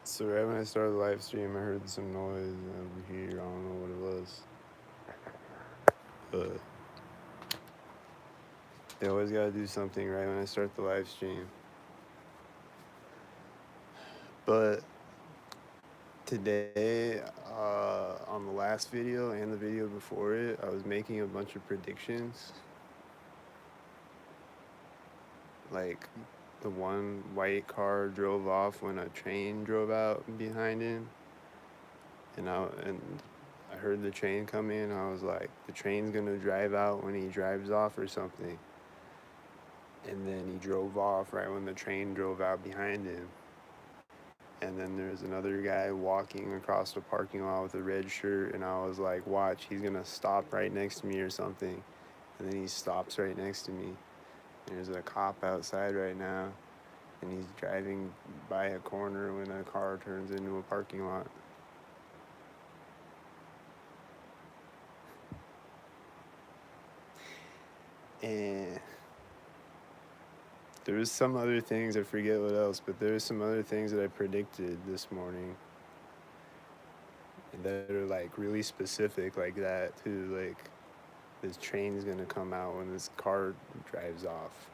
So right when I started the live stream, I heard some noise over here. I don't know what it was, but they always gotta do something right when I start the live stream. But today, on the last video and the video before it, I was making a bunch of predictions. Like the one white car drove off when a train drove out behind him, and I heard the train come in. I was like, the train's gonna drive out when he drives off or something. And then he drove off right when the train drove out behind him. And then there's another guy walking across the parking lot with a red shirt, and I was like, watch, he's gonna stop right next to me or something. And then he stops right next to me. There's a cop outside right now, and he's driving by a corner when a car turns into a parking lot. And there was some other things, I forget what else, but there was some other things that I predicted this morning that are like really specific like that too. Like this train's gonna come out when this car drives off.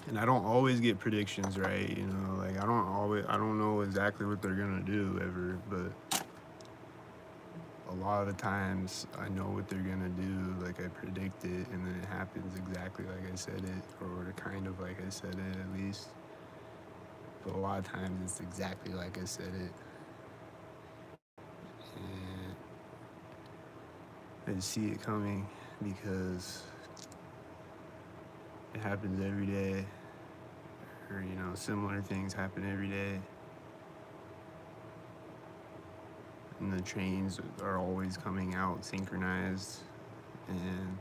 And I don't always get predictions right, you know, like I don't know exactly what they're gonna do ever, but a lot of the times I know what they're gonna do, like I predict it, and then it happens exactly like I said it, or kind of like I said it at least. But a lot of times it's exactly like I said it. And I just see it coming because it happens every day, or you know, similar things happen every day. And the trains are always coming out synchronized, and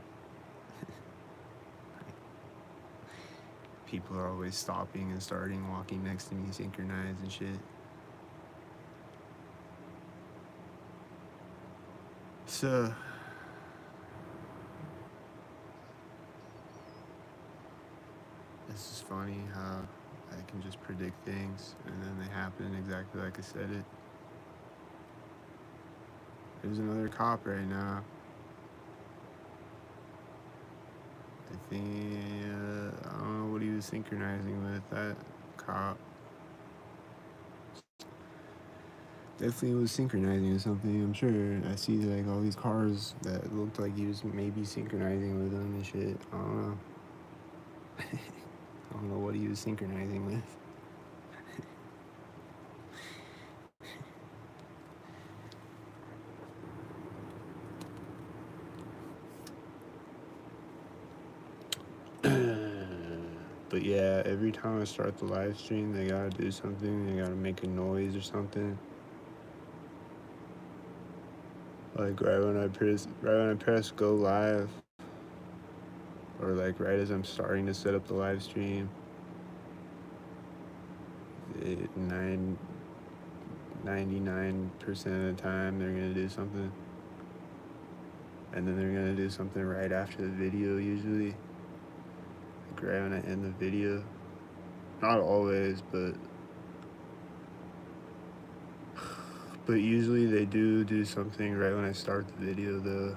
people are always stopping and starting, walking next to me synchronized and shit. So it's just funny how I can just predict things and then they happen exactly like I said it. There's another cop right now. I think, I don't know what he was synchronizing with, that cop. Definitely was synchronizing with something, I'm sure. I see like all these cars that looked like he was maybe synchronizing with them and shit. I don't know. I don't know what he was synchronizing with. But yeah, every time I start the live stream, they gotta do something. They gotta make a noise or something. Like right when I press go live, or like right as I'm starting to set up the live stream, 99% of the time they're gonna do something. And then they're gonna do something right after the video usually. Like right when I end the video. Not always, but usually they do something right when I start the video though.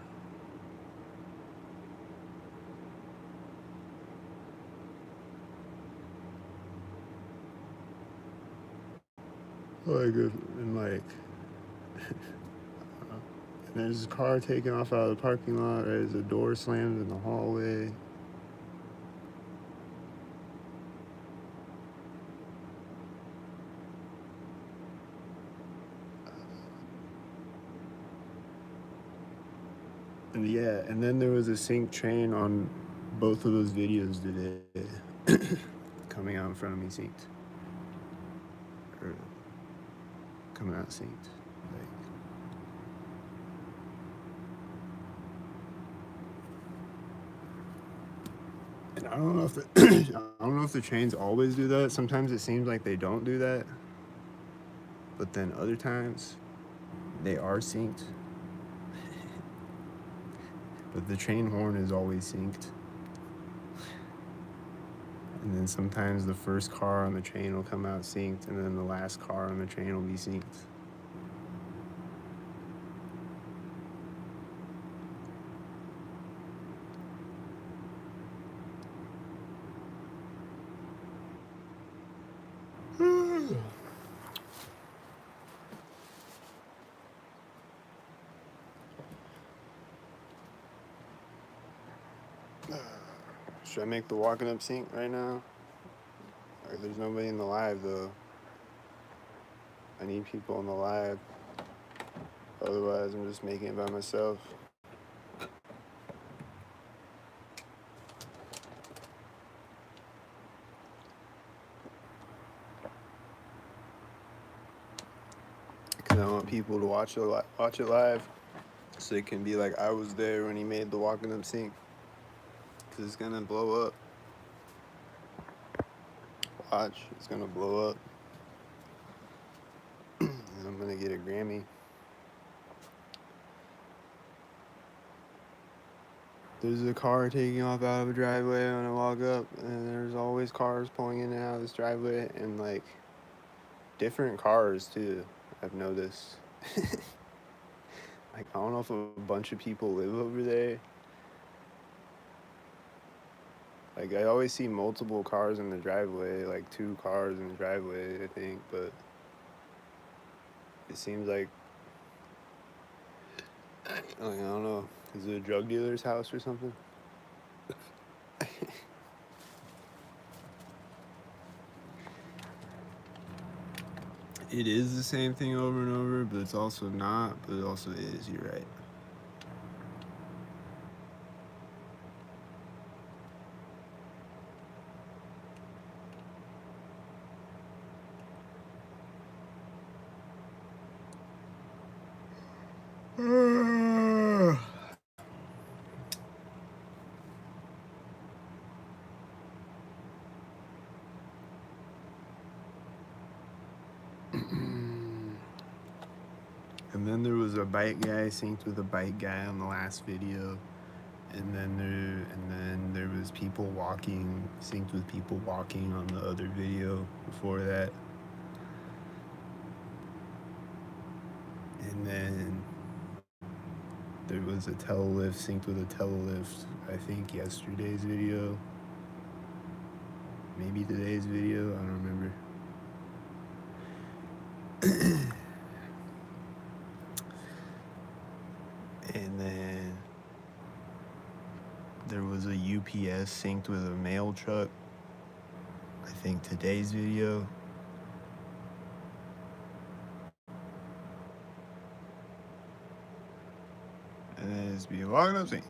Like, and like, and there's a car taking off out of the parking lot. Right as the door slams in the hallway. And yeah, and then there was a sync train on both of those videos today, coming out in front of me synced, or coming out synced. Like, and I don't know if I don't know if the trains always do that. Sometimes it seems like they don't do that, but then other times they are synced. But the train horn is always synced. And then sometimes the first car on the train will come out synced, and then the last car on the train will be synced. Should I make the walking up sync right now? Like, there's nobody in the live though. I need people in the live. Otherwise, I'm just making it by myself. Because I want people to watch it live, so it can be like I was there when he made the walking up sync. Because it's gonna blow up. Watch, it's gonna blow up. And I'm gonna get a Grammy. There's a car taking off out of a driveway when I walk up, and there's always cars pulling in and out of this driveway, and like different cars too, I've noticed. Like, I don't know if a bunch of people live over there. Like, I always see multiple cars in the driveway, like 2 cars in the driveway, I think, but it seems like, I don't know, is it a drug dealer's house or something? It is the same thing over and over, but it's also not, but it also is, you're right. And then there was a bike guy synced with a bike guy on the last video. And then there was people walking, synced with people walking on the other video before that. And then there was a telelift synced with a telelift, I think yesterday's video. Maybe today's video, I don't remember. And then there was a UPS synced with a mail truck. I think today's video. And then it's be walking up sync.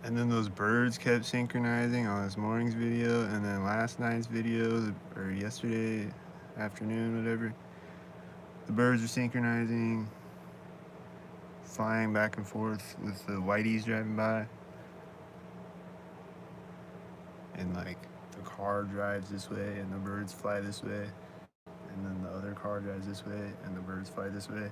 And then those birds kept synchronizing on this morning's video, and then last night's video, or yesterday afternoon, whatever. The birds are synchronizing, flying back and forth with the whiteys driving by. And like the car drives this way and the birds fly this way. And then the other car drives this way and the birds fly this way.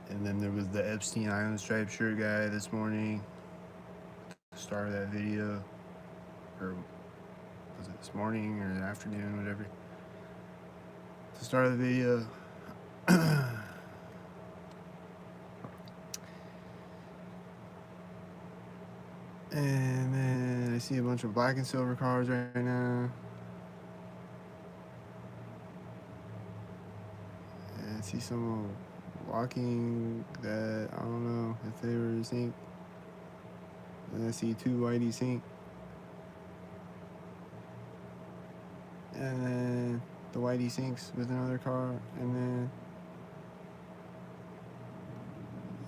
And then there was the Epstein Island striped shirt guy this morning. The start of that video, or was it this morning or the afternoon, whatever. The start of the video. And then I see a bunch of black and silver cars right now. And I see someone walking that I don't know if they were synced. And I see 2 whitey synced. And then the whitey syncs with another car, and then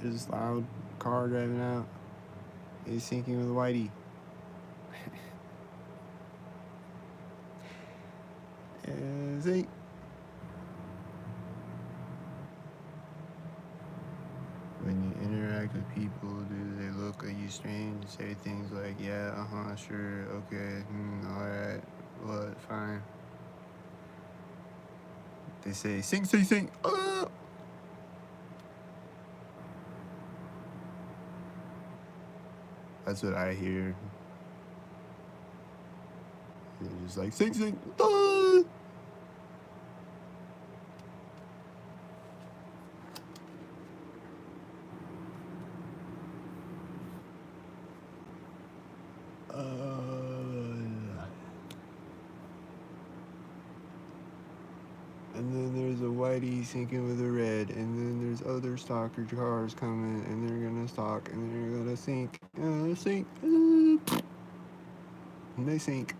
there's this loud car driving out. He's syncing with whitey. And sync. strange to say things like, yeah, sure, okay, alright, what, fine. They say, sing, sing, sing, That's what I hear. They're just like, sing, sing, And then there's a whitey sinking with a red, and then there's other stalker cars coming, and they're gonna stalk, and they're gonna sink, and sink, and they sink,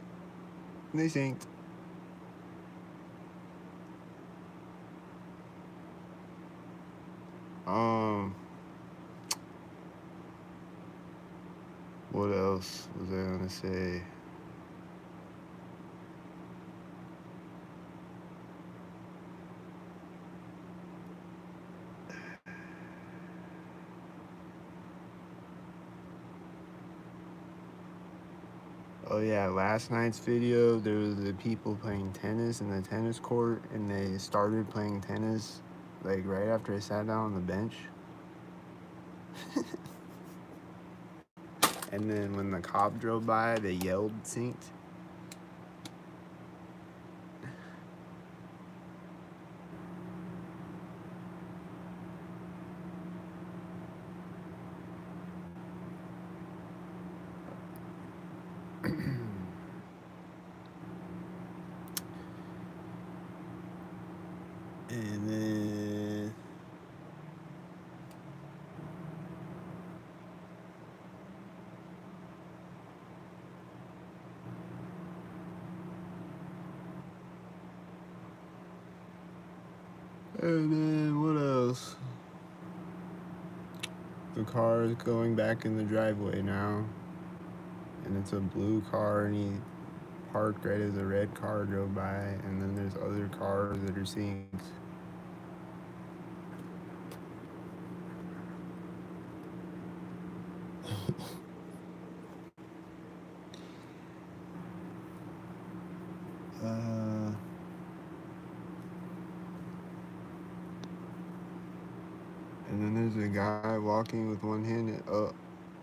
and they sink. What else was I gonna say? Oh yeah, last night's video, there was the people playing tennis in the tennis court, and they started playing tennis like right after I sat down on the bench. And then when the cop drove by, they yelled synced. And then what else? The car is going back in the driveway now, and it's a blue car, and he parked right as a red car drove by, and then there's other cars that are synced. And then there's a guy walking with one hand. Oh,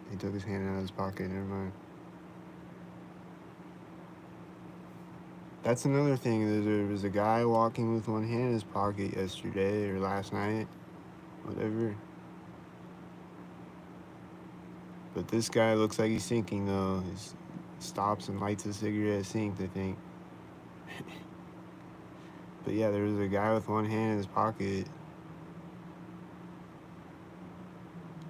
he took his hand out of his pocket. Never mind. That's another thing. There was a guy walking with one hand in his pocket yesterday or last night, whatever. But this guy looks like he's sinking though. He stops and lights a cigarette synced, I think. But yeah, there was a guy with one hand in his pocket.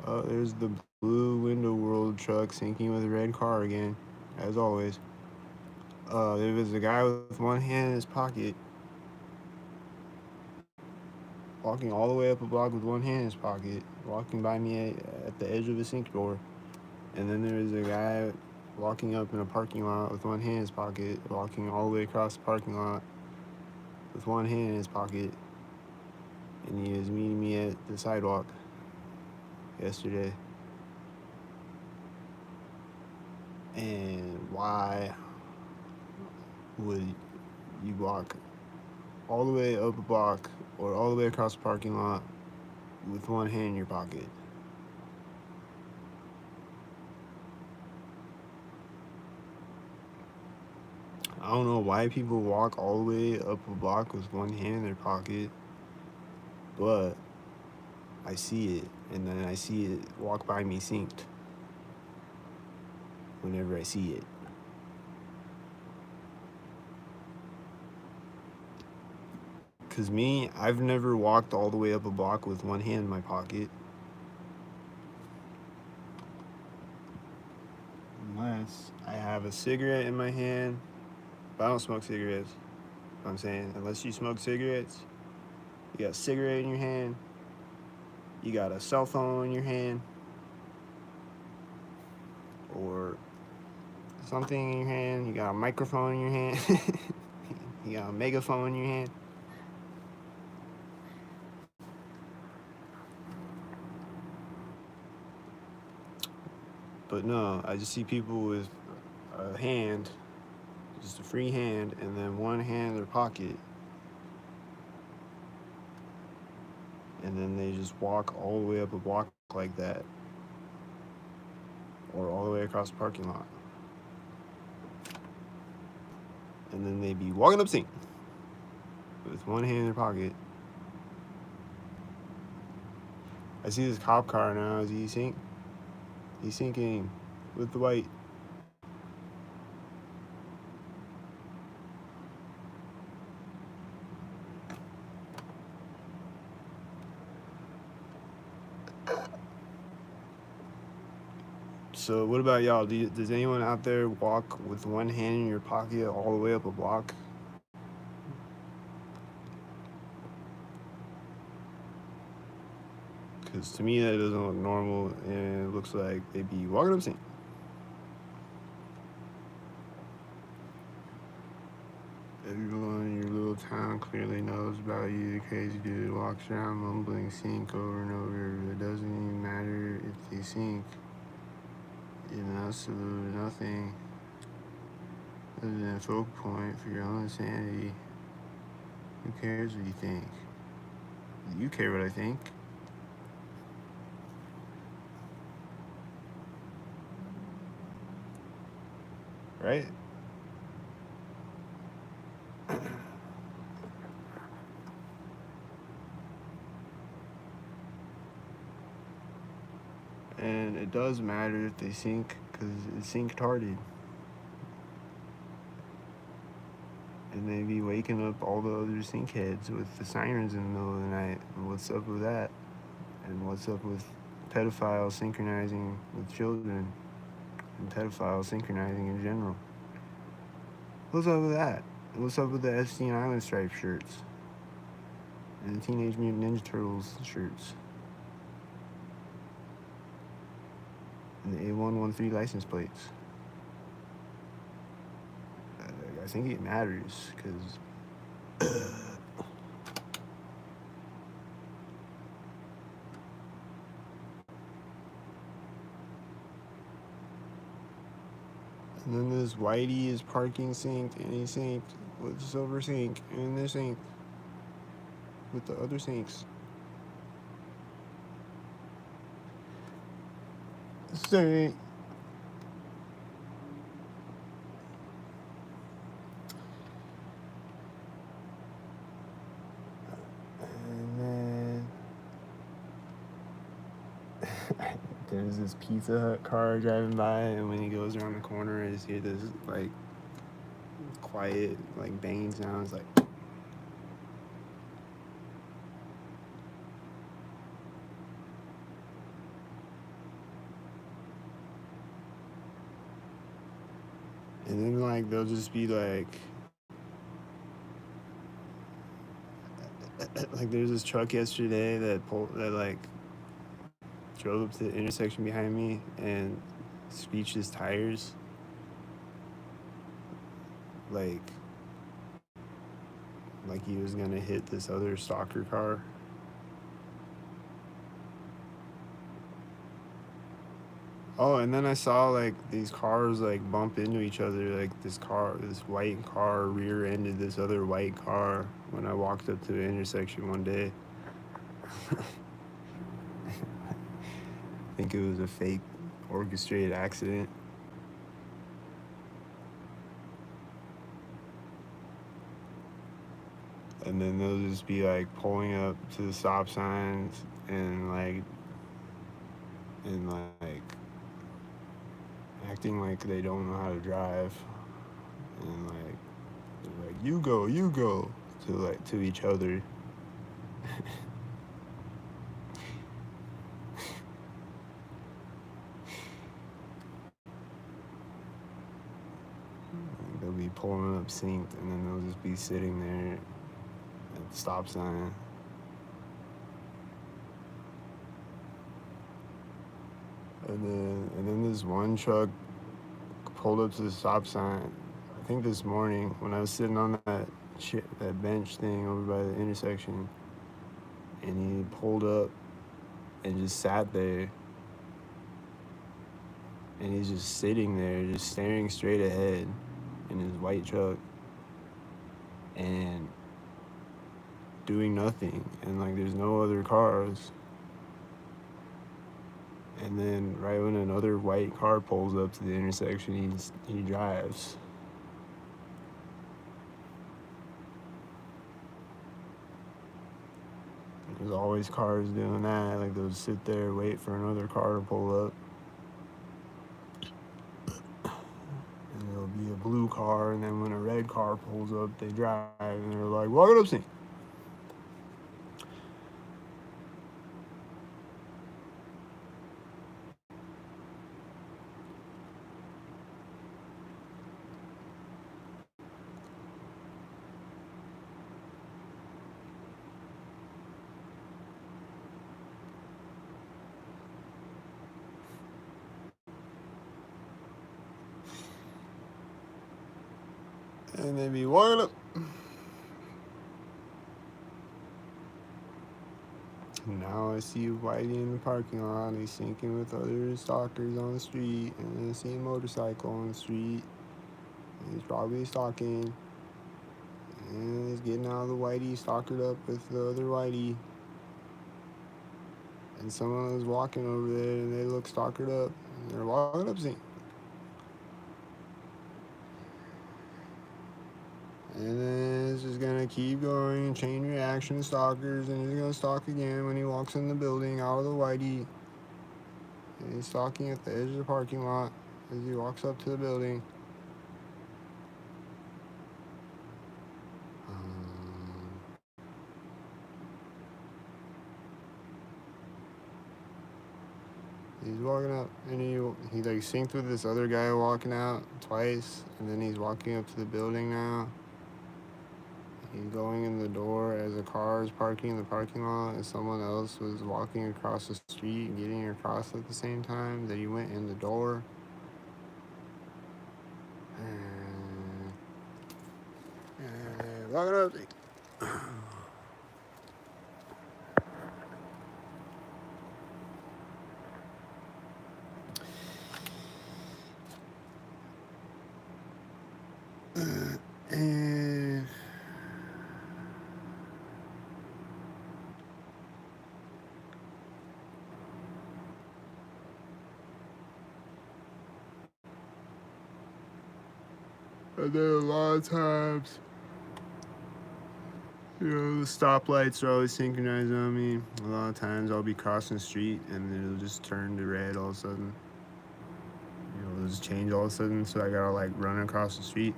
Oh, there's the blue window world truck sinking with a red car again, as always. There was a guy with one hand in his pocket, walking all the way up a block with one hand in his pocket, walking by me at the edge of a sink door. And then there was a guy walking up in a parking lot with one hand in his pocket, walking all the way across the parking lot with one hand in his pocket. And he was meeting me at the sidewalk yesterday. And why would you walk all the way up a block or all the way across the parking lot with one hand in your pocket? I don't know why people walk all the way up a block with one hand in their pocket, but I see it, and then I see it walk by me synced whenever I see it. Because me, I've never walked all the way up a block with one hand in my pocket. Unless I have a cigarette in my hand. But I don't smoke cigarettes. You know what I'm saying? Unless you smoke cigarettes, you got a cigarette in your hand, you got a cell phone in your hand, or something in your hand, you got a microphone in your hand, you got a megaphone in your hand. But no, I just see people with a hand, just a free hand, and then one hand in their pocket, and then they just walk all the way up a block like that, or all the way across the parking lot, and then they be walking up sync with one hand in their pocket. I see this cop car now. Is he sync? He's syncing with the white. So what about y'all? Does anyone out there walk with one hand in your pocket all the way up a block? Because to me that doesn't look normal, and it looks like they be walking up sync. Everyone in your little town clearly knows about you. The crazy dude walks around mumbling sync over and over. It doesn't even matter if they sync. In absolutely nothing other than a focal point for your own insanity. Who cares what you think? You care what I think. Right? And it does matter if they sync, because it's sync-tarded. And they be waking up all the other sync heads with the sirens in the middle of the night. And what's up with that? And what's up with pedophiles synchronizing with children? And pedophiles synchronizing in general? What's up with that? And what's up with the Epstein Island stripe shirts? And the Teenage Mutant Ninja Turtles shirts? And the A113 license plates? I think it matters, because and then this whitey is parking synced, and he's synced with the silver sync, and they're synced with the other syncs. Sync. And then there's this Pizza Hut car driving by, and when he goes around the corner, I just hear this like quiet, like banging sounds, like. And then like they'll just be like there's this truck yesterday that like drove up to the intersection behind me and screeched his tires like he was gonna hit this other stalker car. Oh, and then I saw like these cars like bump into each other. Like this white car rear-ended this other white car when I walked up to the intersection one day. I think it was a fake orchestrated accident. And then they'll just be like pulling up to the stop signs and like acting like they don't know how to drive, and like they're like, you go to each other. They'll be pulling up synced, and then they'll just be sitting there at the stop sign. And then this one truck pulled up to the stop sign. I think this morning when I was sitting on that bench thing over by the intersection, and he pulled up and just sat there. And he's just sitting there, just staring straight ahead in his white truck and doing nothing. And like, there's no other cars. And then right when another white car pulls up to the intersection, he drives. There's always cars doing that. Like, they'll sit there, wait for another car to pull up. And there'll be a blue car, and then when a red car pulls up, they drive, and they're like, walk it up, see. And they be walking up. Now I see Whitey in the parking lot. He's syncing with other stalkers on the street, and then I see a motorcycle on the street. And he's probably stalking. And he's getting out of the Whitey, stalkered up with the other Whitey. And someone was walking over there, and they look stalkered up. And they're walking up, see. And then it's just gonna keep going, chain reaction stalkers, and he's gonna stalk again when he walks in the building out of the Whitey. And he's stalking at the edge of the parking lot as he walks up to the building. He's walking up, and he like synced with this other guy walking out twice, and then he's walking up to the building now. He's going in the door as a car is parking in the parking lot, and someone else was walking across the street and getting across at the same time that he went in the door. And walking up. And then a lot of times, you know, the stoplights are always synchronized on me. A lot of times I'll be crossing the street and it'll just turn to red all of a sudden. You know, it'll just change all of a sudden, so I gotta like run across the street.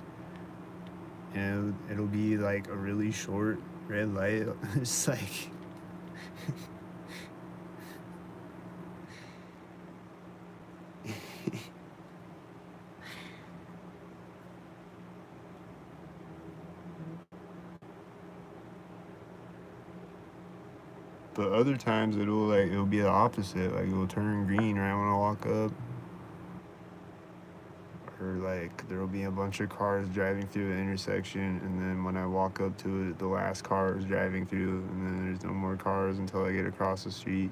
And it'll be like a really short red light. It's like but other times it'll be the opposite. Like, it'll turn green right when I walk up. Or like there'll be a bunch of cars driving through an intersection, and then when I walk up to it, the last car is driving through, and then there's no more cars until I get across the street.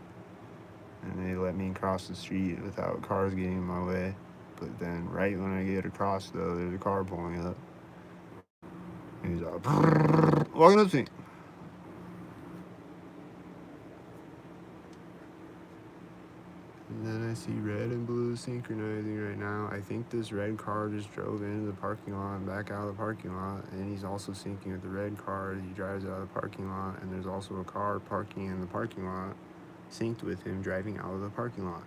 And they let me cross the street without cars getting in my way. But then right when I get across, though, there's a car pulling up. And he's like, walking up to me. And then I see red and blue synchronizing right now. I think this red car just drove into the parking lot and back out of the parking lot. And he's also syncing with the red car as he drives out of the parking lot. And there's also a car parking in the parking lot, synced with him driving out of the parking lot.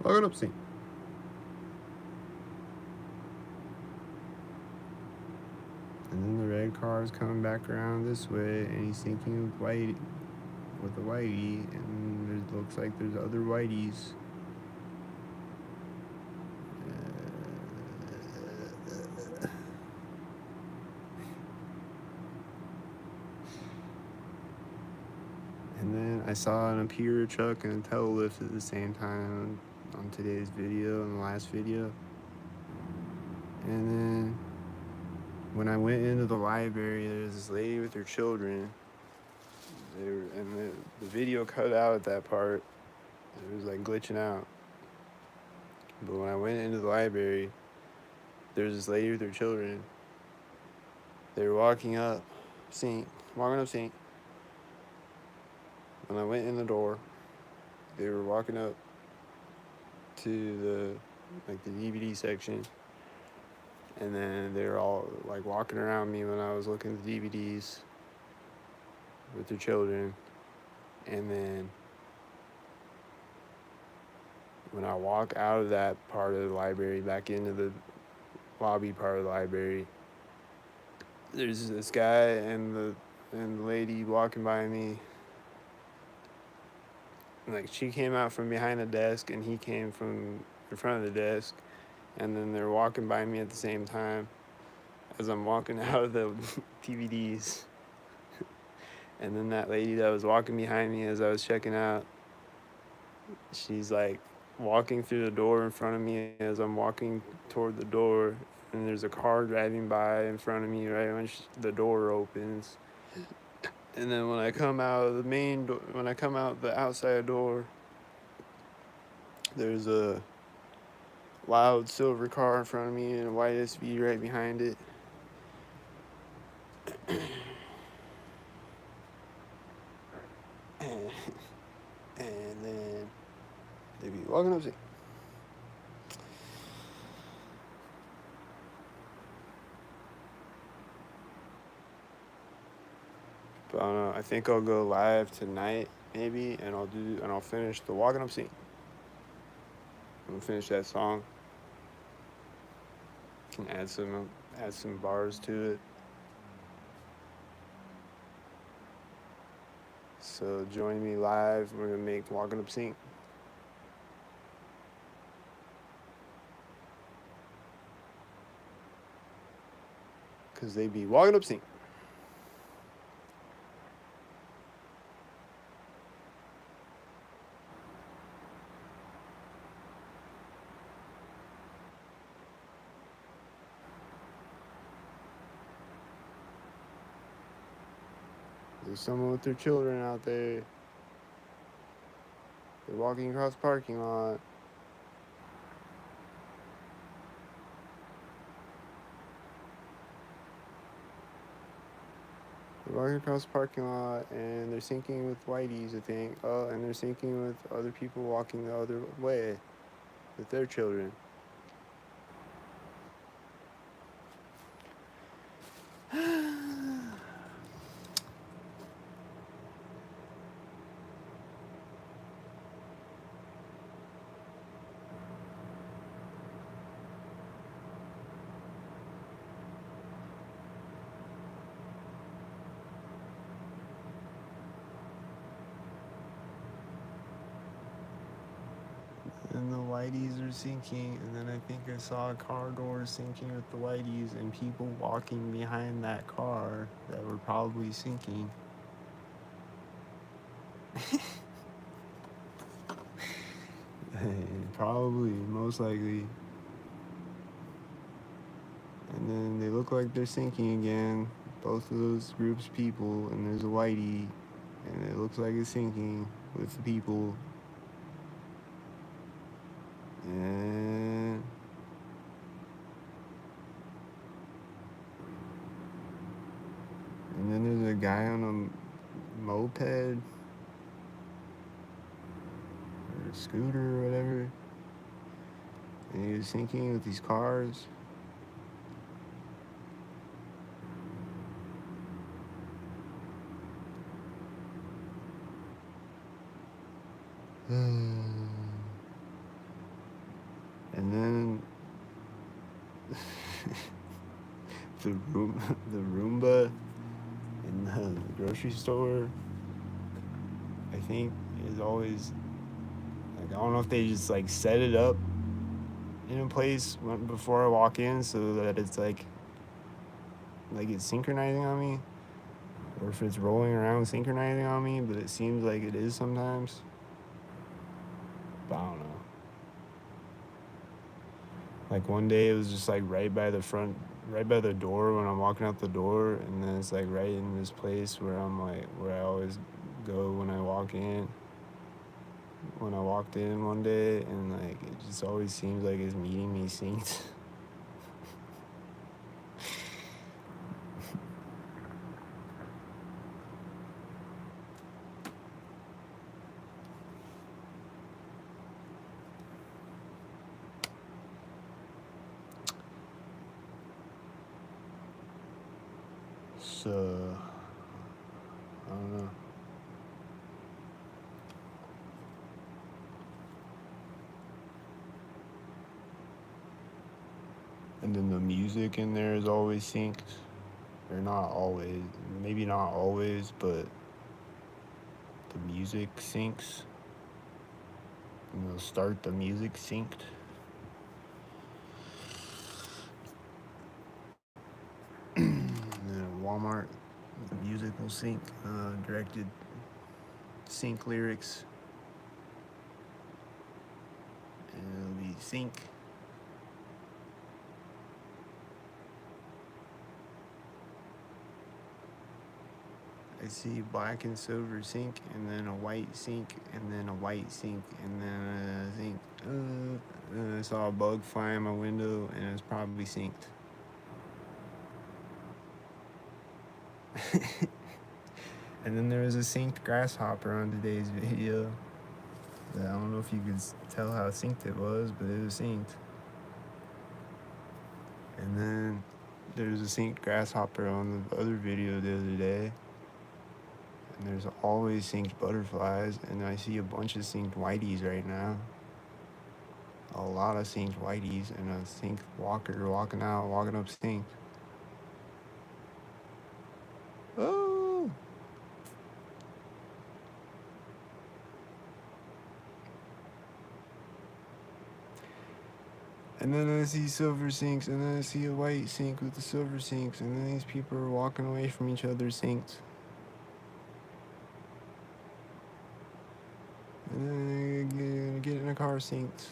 Look up, sync. And then the red car is coming back around this way, and he's syncing with the Whitey, and it looks like there's other Whiteys. And then I saw an Imperial truck and a tail lift at the same time on today's video and the last video. And then when I went into the library, there's this lady with her children. And the video cut out at that part. It was like glitching out. But when I went into the library, there's this lady with her children. They were walking up St. When I went in the door, they were walking up to the DVD section, and then they were all like walking around me when I was looking at the DVDs with their children. And then when I walk out of that part of the library back into the lobby part of the library, there's this guy and the lady walking by me. Like, she came out from behind the desk and he came from in front of the desk, and then they're walking by me at the same time as I'm walking out of the DVDs. And then that lady that was walking behind me as I was checking out, she's like walking through the door in front of me as I'm walking toward the door, and there's a car driving by in front of me right when the door opens. And then when I come out of the main door, when I come out the outside door, there's a loud silver car in front of me and a white SUV right behind it. And then they be walking up to. But I don't know. I think I'll go live tonight, maybe, and I'll finish the walking up scene. I'm gonna finish that song. Can add some bars to it. So join me live. We're gonna make walking up sync. Cause they be walking up sync. There's someone with their children out there. They're walking across the parking lot. They're walking across the parking lot, and they're syncing with whiteys, I think. Oh, and they're syncing with other people walking the other way with their children. And the whiteys are syncing, and then I think I saw a car door syncing with the whiteys and people walking behind that car that were probably syncing. Probably, most likely. And then they look like they're syncing again, both of those groups of people, and there's a whitey, and it looks like it's syncing with the people. And then there's a guy on a moped or a scooter or whatever, and he was syncing with these cars. And then the Roomba in the grocery store, I think, is always like, I don't know if they just like set it up in a place before I walk in so that it's like it's synchronizing on me, or if it's rolling around synchronizing on me, but it seems like it is sometimes. But I don't know. Like one day it was just like right by the front right by the door when I'm walking out the door, and then it's like right in this place where I'm like where I always go when I walk in. When I walked in one day, and like it just always seems like it's meeting me synced. So I don't know. And then the music in there is always synced. Or not always. Maybe not always, but the music syncs. And they'll start the music synced. And then at Walmart, the music will sync. Directed sync lyrics. And it'll be sync. I see black and silver sync, and then a white sync, and then a white sync, and then a sync. And I saw a bug fly in my window, and it's probably synced. And then there was a synced grasshopper on today's video. I don't know if you could tell how synced it was, but it was synced. And then there's a synced grasshopper on the other video the other day. And there's always synced butterflies, and I see a bunch of synced whiteys right now. A lot of synced whiteys, and a synced walker walking out, walking up synced. Oh! And then I see silver sinks, and then I see a white sink with the silver sinks, and then these people are walking away from each other synced. And then I get in a car synced.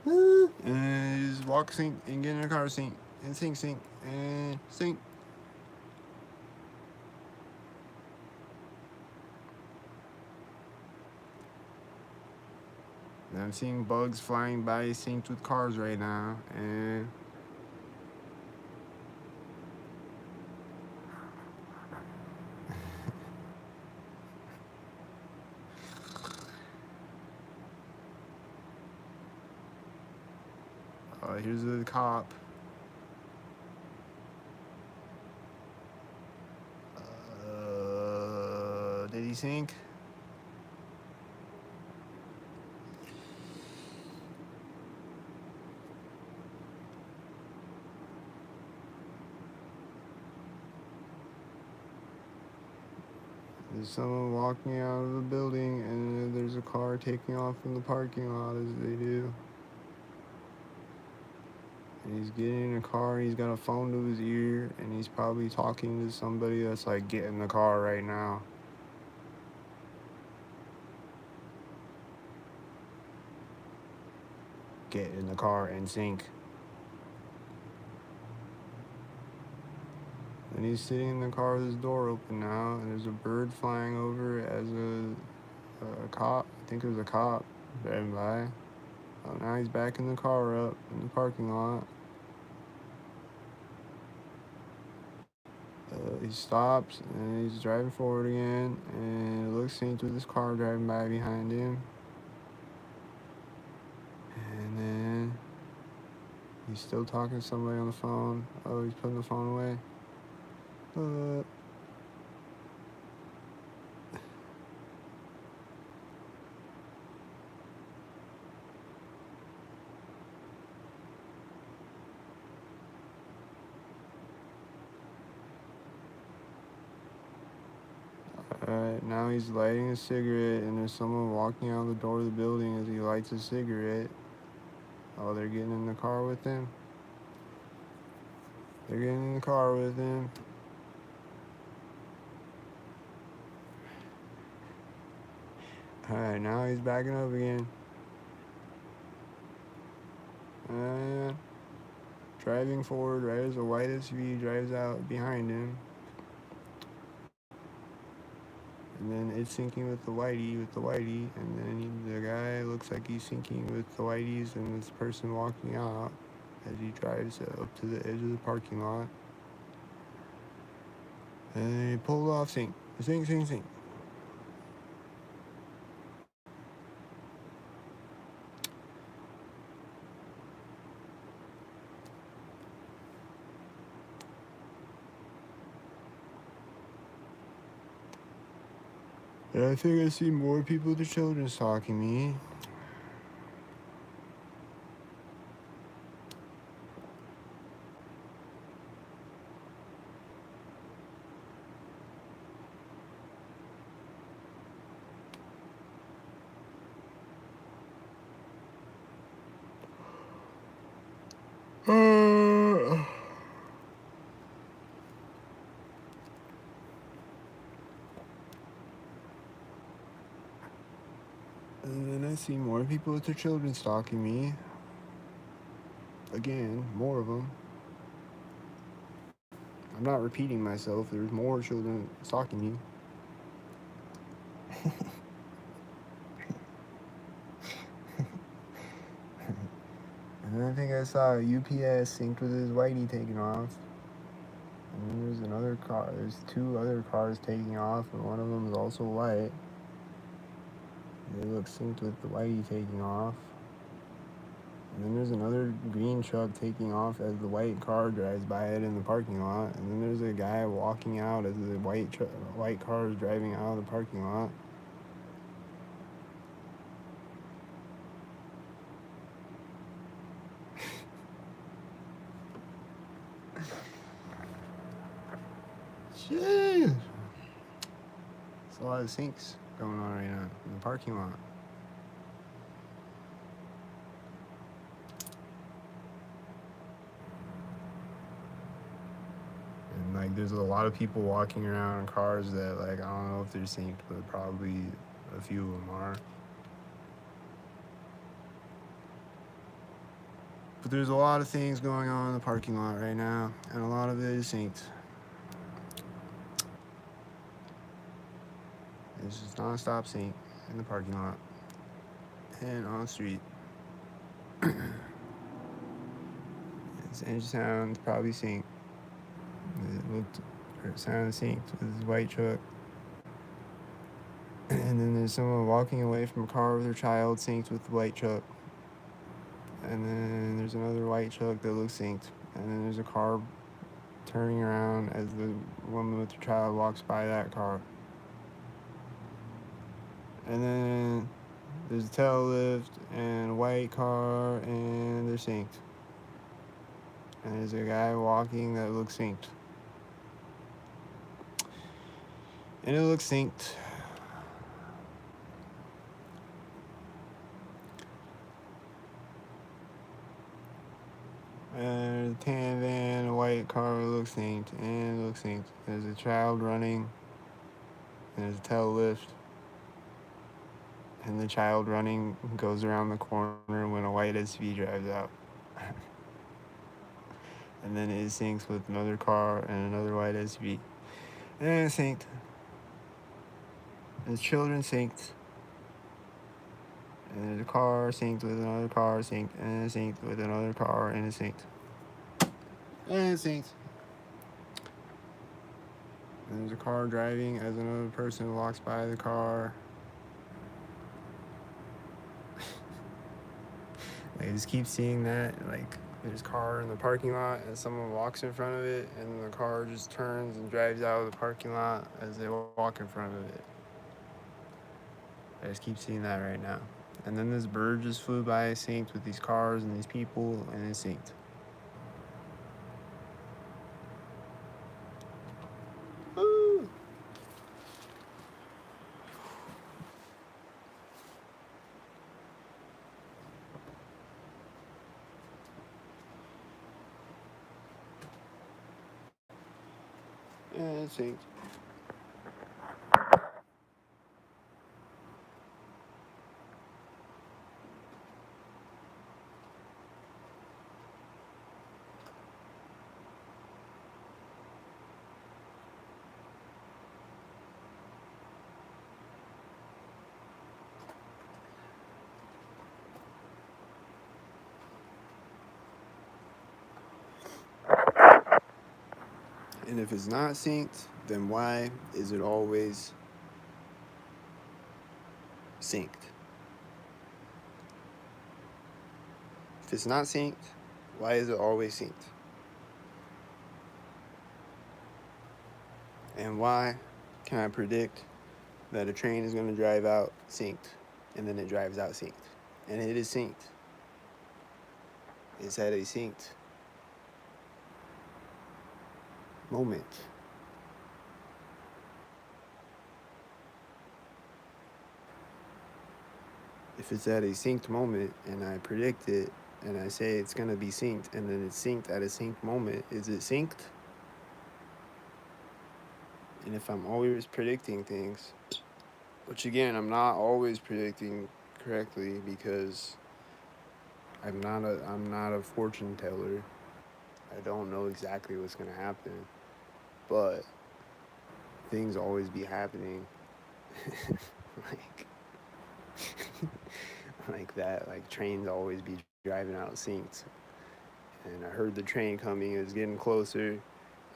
And then just walk sync and get in a car sync and sync and sync. And I'm seeing bugs flying by synced with cars right now, and here's the cop. Did he sink? There's someone walking out of the building, and there's a car taking off from the parking lot as they do. And he's getting in a car, and he's got a phone to his ear, and he's probably talking to somebody that's like, get in the car right now. Get in the car and sync. And he's sitting in the car with his door open now, and there's a bird flying over as a cop. I think it was a cop driving by. Oh, now he's backing the car up in the parking lot. He stops, and he's driving forward again, and it looks synced with this car driving by behind him. And then he's still talking to somebody on the phone. Oh, he's putting the phone away. Alright, now he's lighting a cigarette, and there's someone walking out the door of the building as he lights a cigarette. Oh, they're getting in the car with him. They're getting in the car with him. Alright, now he's backing up again. Driving forward right as a white SUV drives out behind him. And then it's syncing with the whitey, and then the guy looks like he's syncing with the whiteys and this person walking out as he drives up to the edge of the parking lot. And he pulled off sync. Sync. And I think I see more people with their children stalking me. And then I see more people with their children stalking me. Again, more of them. I'm not repeating myself. There's more children stalking me. And then I think I saw UPS synced with his whitey taking off. And then there's another car. There's two other cars taking off, and one of them is also white. They look synced with the whitey taking off. And then there's another green truck taking off as the white car drives by it in the parking lot. And then there's a guy walking out as the white car is driving out of the parking lot. Jeez. There's a lot of syncs going on right now in the parking lot. And like there's a lot of people walking around in cars that like I don't know if they're synced, but probably a few of them are. But there's a lot of things going on in the parking lot right now, and a lot of it is synced. It's just non-stop sync in the parking lot and on the street. His engine sound's probably synced. It sounded synced with his white truck. And then there's someone walking away from a car with their child synced with the white truck. And then there's another white truck that looks synced. And then there's a car turning around as the woman with the child walks by that car. And then there's a tail lift and a white car, and they're synced. And there's a guy walking that looks synced. And it looks synced. And a tan van, a white car looks synced, and it looks synced. There's a child running, and there's a tail lift. And the child running goes around the corner when a white SUV drives out. And then it syncs with another car and another white SUV. And it's synced. And the children synced. And there's a car synced with another car synced. And it's synced with another car and it's synced. And it's synced. And there's a car driving as another person walks by the car. I just keep seeing that, like, there's a car in the parking lot and someone walks in front of it and the car just turns and drives out of the parking lot as they walk in front of it. I just keep seeing that right now. And then this bird just flew by synced with these cars and these people, and it's synced. Woo! Yeah, it's synced. And if it's not synced, then why is it always synced? If it's not synced, why is it always synced? And why can I predict that a train is going to drive out synced and then it drives out synced? And it is synced. It's at a synced moment. If it's at a synced moment and I predict it and I say it's going to be synced and then it's synced at a synced moment, is it synced? And if I'm always predicting things, which again, I'm not always predicting correctly because I'm not a fortune teller. I don't know exactly what's going to happen, but things always be happening. like like that, like trains always be driving out synced. And I heard the train coming, it was getting closer,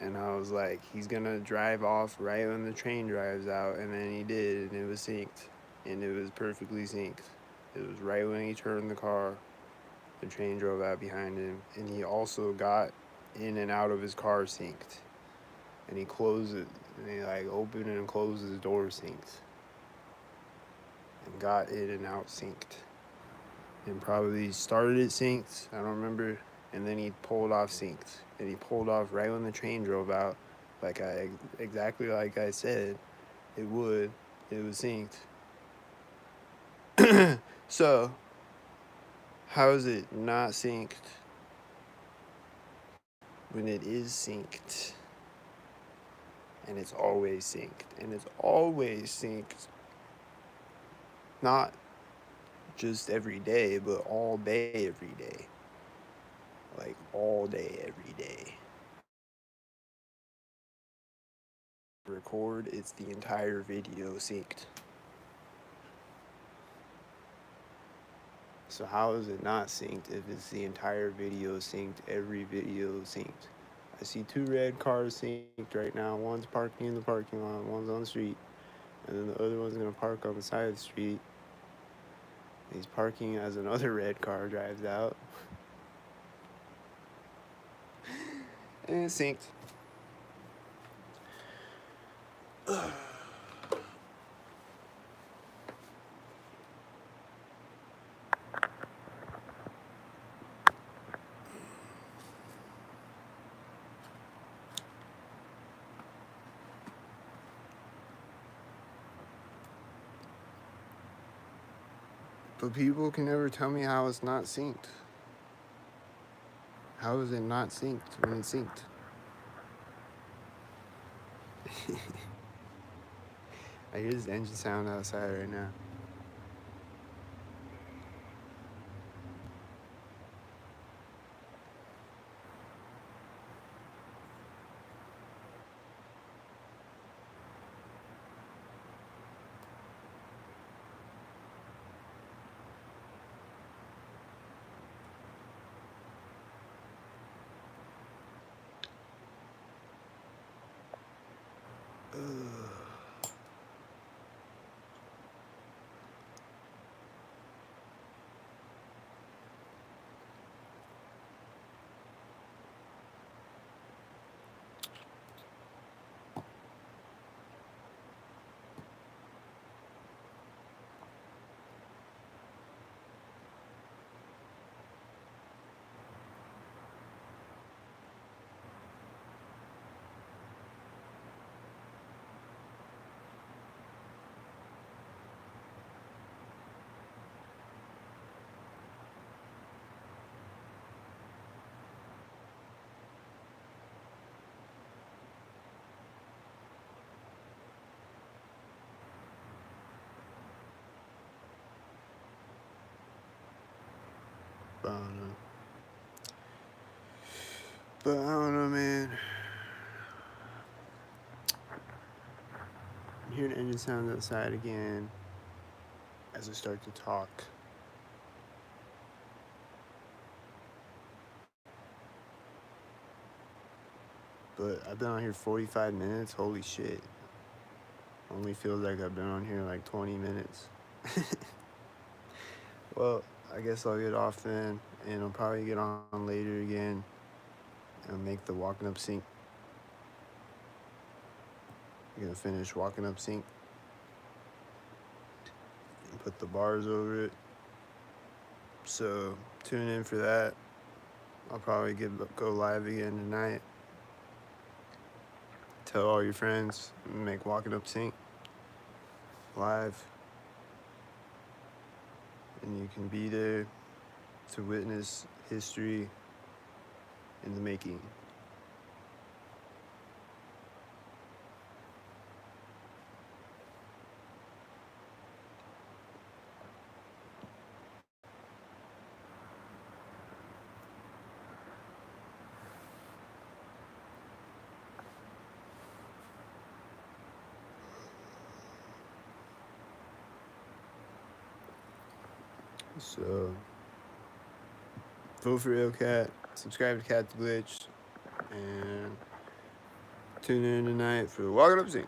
and I was like, he's gonna drive off right when the train drives out, and then he did, and it was synced, and it was perfectly synced. It was right when he turned the car, the train drove out behind him, and he also got in and out of his car synced. And he closed it, and he like opened and closed his door synced. And got in and out synced. And probably started it synced, I don't remember, and then he pulled off synced. And he pulled off right when the train drove out, exactly like I said it would. It was synced. So, how is it not synced when it is synced? And it's always synced. And it's always synced. Not just every day, but all day, every day. Like all day, every day. Record, it's the entire video synced. So how is it not synced if it's the entire video synced, every video synced? I see 2 red cars synced right now. One's parking in the parking lot, one's on the street, and then the other one's gonna park on the side of the street. He's parking as another red car drives out. And it's synced. But people can never tell me how it's not synced. How is it not synced when it's synced? I hear this engine sound outside right now. I don't know. But I don't know, man. I'm hearing engine sounds outside again as I start to talk. But I've been on here 45 minutes. Holy shit. Only feels like I've been on here like 20 minutes. Well, I guess I'll get off then, and I'll probably get on later again and make the walking up sync. I'm gonna finish walking up sync and put the bars over it. So tune in for that. I'll probably go live again tonight. Tell all your friends, make walking up sync live, and you can be there to witness history in the making. So vote for ILLKAT, subscribe to Cat's Glitch, and tune in tonight for Walking Up Sync.